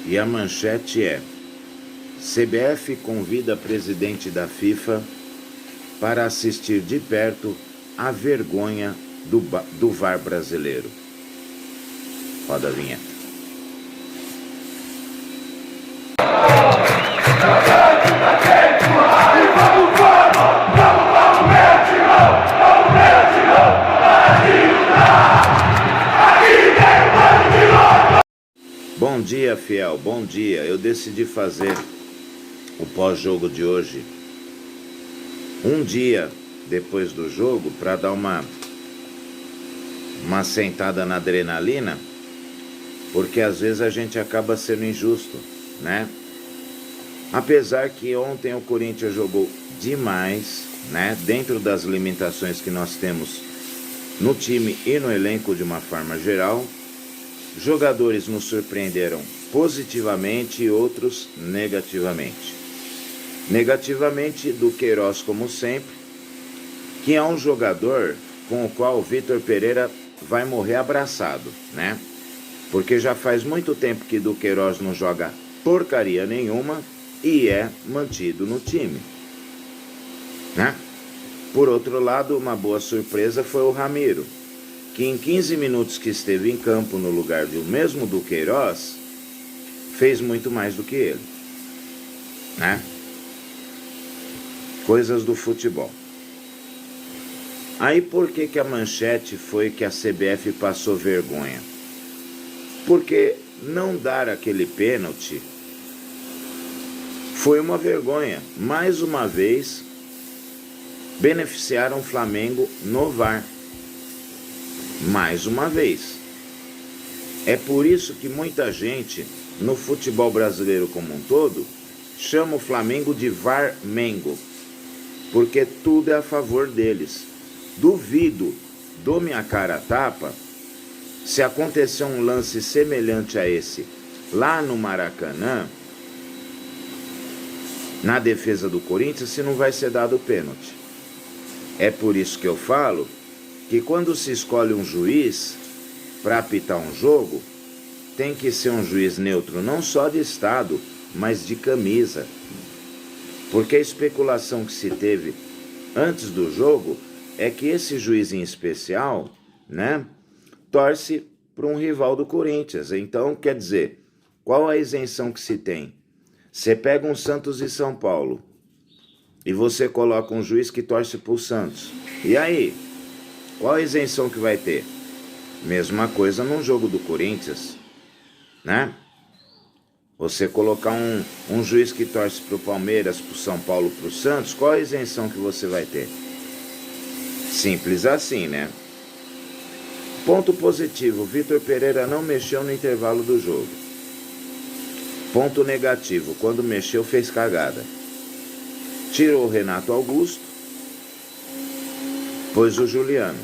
E a manchete é: CBF convida presidente da FIFA para assistir de perto a vergonha do VAR brasileiro. Roda a vinheta. Bom dia, fiel, bom dia. Eu decidi fazer o pós-jogo de hoje um dia depois do jogo para dar uma sentada na adrenalina, porque às vezes a gente acaba sendo injusto, né? Apesar que ontem o Corinthians jogou demais, né? Dentro das limitações que nós temos no time e no elenco de uma forma geral, jogadores nos surpreenderam positivamente e outros negativamente. Negativamente, Duqueiroz, como sempre, que é um jogador com o qual o Vitor Pereira vai morrer abraçado, né? Porque já faz muito tempo que Duqueiroz não joga porcaria nenhuma e é mantido no time, né? Por outro lado, uma boa surpresa foi o Ramiro, que em 15 minutos que esteve em campo no lugar do mesmo Duqueiroz, fez muito mais do que ele, né? Coisas do futebol. Aí por que a manchete foi que a CBF passou vergonha? Porque não dar aquele pênalti foi uma vergonha. Mais uma vez, beneficiaram o Flamengo no VAR. Mais uma vez. É por isso que muita gente, no futebol brasileiro como um todo, chama o Flamengo de VAR-mengo, porque tudo é a favor deles. Duvido, dou minha cara a tapa, se acontecer um lance semelhante a esse lá no Maracanã, na defesa do Corinthians, se não vai ser dado o pênalti. É por isso que eu falo que quando se escolhe um juiz para apitar um jogo, tem que ser um juiz neutro, não só de estado, mas de camisa. Porque a especulação que se teve antes do jogo é que esse juiz em especial, né, torce para um rival do Corinthians. Então, quer dizer, qual a isenção que se tem? Você pega um Santos e São Paulo e você coloca um juiz que torce para o Santos. E aí, qual a isenção que vai ter? Mesma coisa num jogo do Corinthians, né? Você colocar um juiz que torce para o Palmeiras, para o São Paulo, para o Santos, qual a isenção que você vai ter? Simples assim, né? Ponto positivo, Vitor Pereira não mexeu no intervalo do jogo. Ponto negativo, quando mexeu fez cagada. Tirou o Renato Augusto, pôs o Juliano.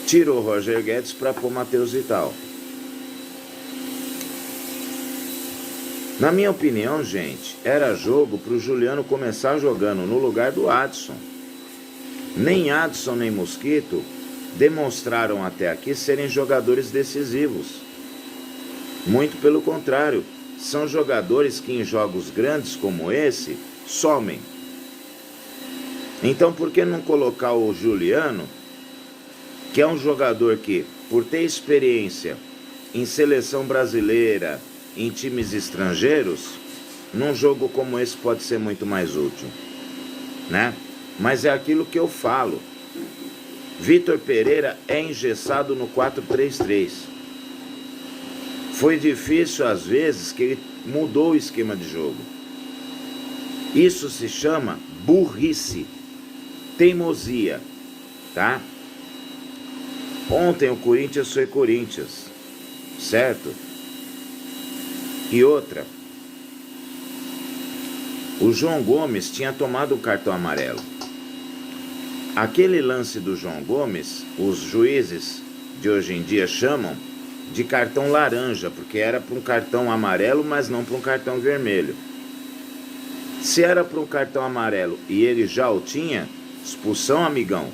Tirou o Roger Guedes para pôr Matheus Vital. Na minha opinião, gente, era jogo para o Juliano começar jogando no lugar do Adson. Nem Adson nem Mosquito demonstraram até aqui serem jogadores decisivos. Muito pelo contrário, são jogadores que em jogos grandes como esse, somem. Então por que não colocar o Juliano, que é um jogador que, por ter experiência em seleção brasileira, em times estrangeiros, num jogo como esse pode ser muito mais útil, né? Mas é aquilo que eu falo. Vitor Pereira é engessado no 4-3-3. Foi difícil às vezes que ele mudou o esquema de jogo. Isso se chama burrice, teimosia, tá? Ontem o Corinthians foi Corinthians, certo? E outra, o João Gomes tinha tomado o cartão amarelo. Aquele lance do João Gomes, os juízes de hoje em dia chamam de cartão laranja, porque era para um cartão amarelo, mas não para um cartão vermelho. Se era para um cartão amarelo e ele já o tinha, expulsão, amigão.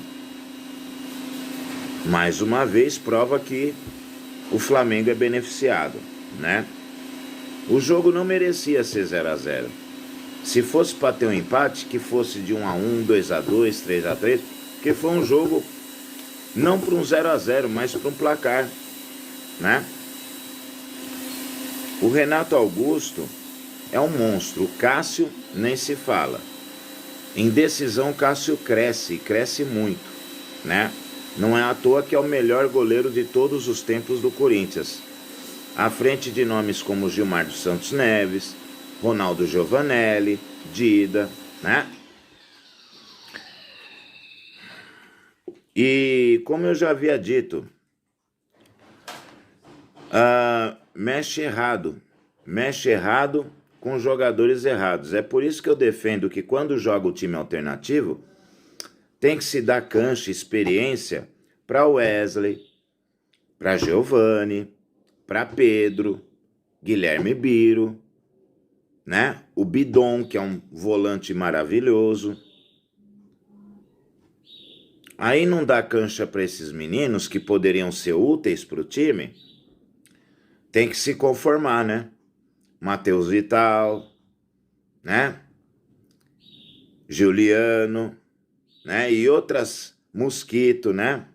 Mais uma vez prova que o Flamengo é beneficiado, né? O jogo não merecia ser 0-0. Se fosse para ter um empate, que fosse de 1-1, 2-2, 3-3, porque foi um jogo não para um 0-0, mas para um placar, né? O Renato Augusto é um monstro, o Cássio nem se fala. Em decisão, o Cássio cresce, cresce muito, né? Não é à toa que é o melhor goleiro de todos os tempos do Corinthians. À frente de nomes como Gilmar dos Santos Neves, Ronaldo Giovanelli, Dida, né? E como eu já havia dito, mexe errado com jogadores errados. É por isso que eu defendo que quando joga o time alternativo, tem que se dar cancha, experiência para Wesley, para Giovani, para Pedro, Guilherme Biro, né? O Bidon, que é um volante maravilhoso. Aí não dá cancha para esses meninos que poderiam ser úteis para o time. Tem que se conformar, né? Matheus Vital, né? Juliano, né? E outras, Mosquito, né?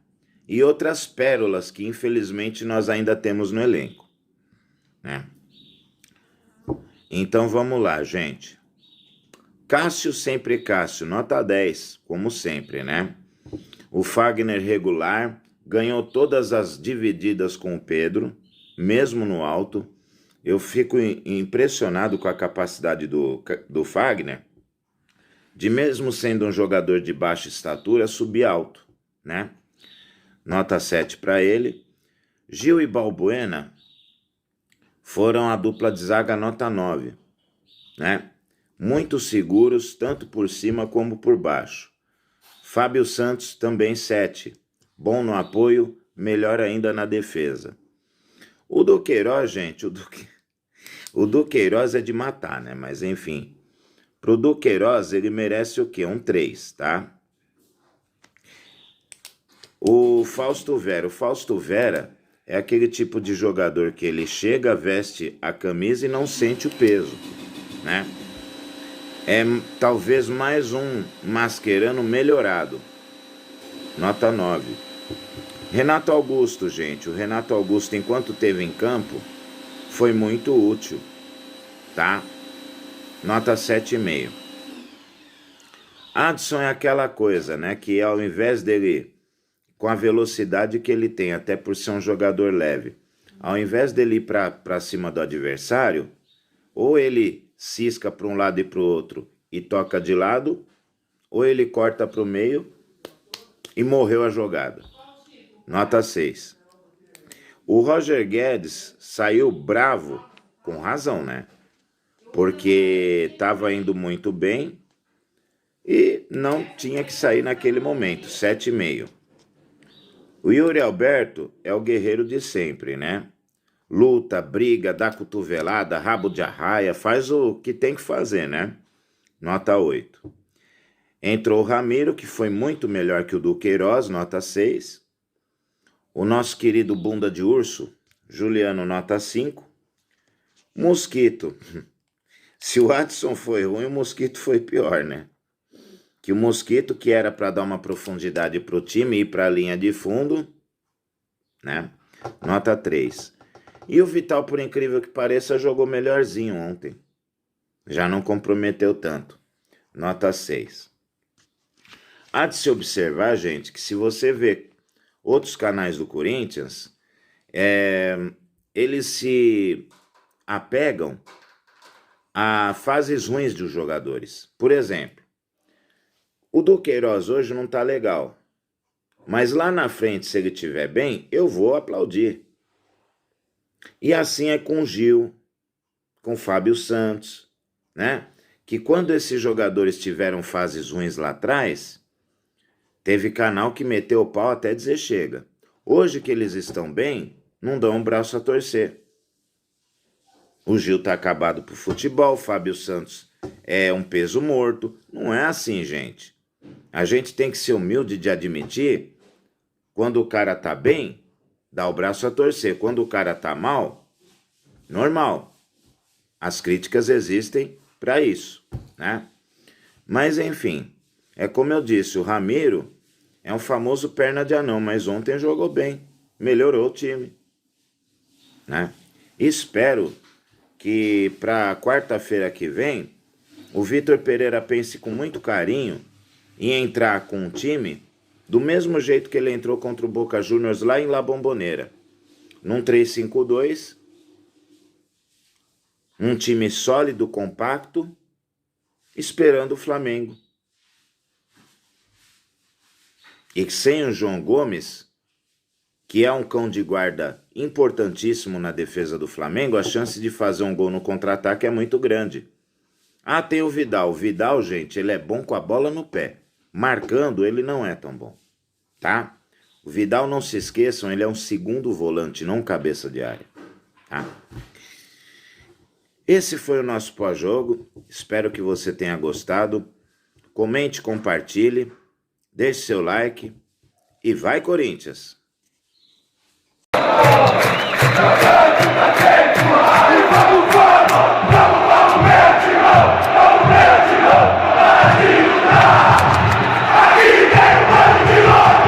E outras pérolas que infelizmente nós ainda temos no elenco, né? Então vamos lá, gente. Cássio sempre Cássio, nota 10, como sempre, né? O Fagner regular, ganhou todas as divididas com o Pedro, mesmo no alto. Eu fico impressionado com a capacidade do Fagner, de mesmo sendo um jogador de baixa estatura, subir alto, né? Nota 7 para ele. Gil e Balbuena foram a dupla de zaga nota 9, né? Muito seguros, tanto por cima como por baixo. Fábio Santos também 7. Bom no apoio, melhor ainda na defesa. O Duqueiroz, gente, o Duqueiroz é de matar, né? Mas enfim, pro Duqueiroz ele merece o quê? Um 3, tá? O Fausto Vera é aquele tipo de jogador que ele chega, veste a camisa e não sente o peso, né? É talvez mais um Mascherano melhorado. Nota 9. Renato Augusto, gente. O Renato Augusto, enquanto esteve em campo, foi muito útil, tá? Nota 7,5. Adson é aquela coisa, né? Que ao invés dele, com a velocidade que ele tem, até por ser um jogador leve, ao invés dele ir para cima do adversário, ou ele cisca para um lado e para o outro e toca de lado, ou ele corta para o meio e morreu a jogada. Nota 6. O Roger Guedes saiu bravo, com razão, né? Porque estava indo muito bem e não tinha que sair naquele momento. 7,5. O Yuri Alberto é o guerreiro de sempre, né? Luta, briga, dá cotovelada, rabo de arraia, faz o que tem que fazer, né? Nota 8. Entrou o Ramiro, que foi muito melhor que o Duqueiroz, nota 6. O nosso querido bunda de urso, Juliano, nota 5. Mosquito. Se o Adson foi ruim, o Mosquito foi pior, né? Que o Mosquito, que era para dar uma profundidade para o time e ir para a linha de fundo, né? Nota 3. E o Vital, por incrível que pareça, jogou melhorzinho ontem. Já não comprometeu tanto. Nota 6. Há de se observar, gente, que se você vê outros canais do Corinthians, eles se apegam a fases ruins dos jogadores. Por exemplo, o Duqueiroz hoje não tá legal, mas lá na frente, se ele estiver bem, eu vou aplaudir. E assim é com o Gil, com o Fábio Santos, né? Que quando esses jogadores tiveram fases ruins lá atrás, teve canal que meteu o pau até dizer chega. Hoje que eles estão bem, não dão um braço a torcer. O Gil tá acabado pro futebol, o Fábio Santos é um peso morto. Não é assim, gente. A gente tem que ser humilde de admitir, quando o cara tá bem, dá o braço a torcer. Quando o cara tá mal, normal. As críticas existem para isso, né? Mas enfim, é como eu disse, o Ramiro é um famoso perna de anão, mas ontem jogou bem, melhorou o time, né? Espero que para quarta-feira que vem o Vitor Pereira pense com muito carinho em entrar com o time do mesmo jeito que ele entrou contra o Boca Juniors lá em La Bombonera, num 3-5-2, um time sólido, compacto, esperando o Flamengo. E sem o João Gomes, que é um cão de guarda importantíssimo na defesa do Flamengo, a chance de fazer um gol no contra-ataque é muito grande. Ah, tem o Vidal. O Vidal, gente, ele é bom com a bola no pé. Marcando, ele não é tão bom, tá? O Vidal, não se esqueçam, ele é um segundo volante, não cabeça de área, tá? Esse foi o nosso pós-jogo. Espero que você tenha gostado. Comente, compartilhe, deixe seu like e vai, Corinthians!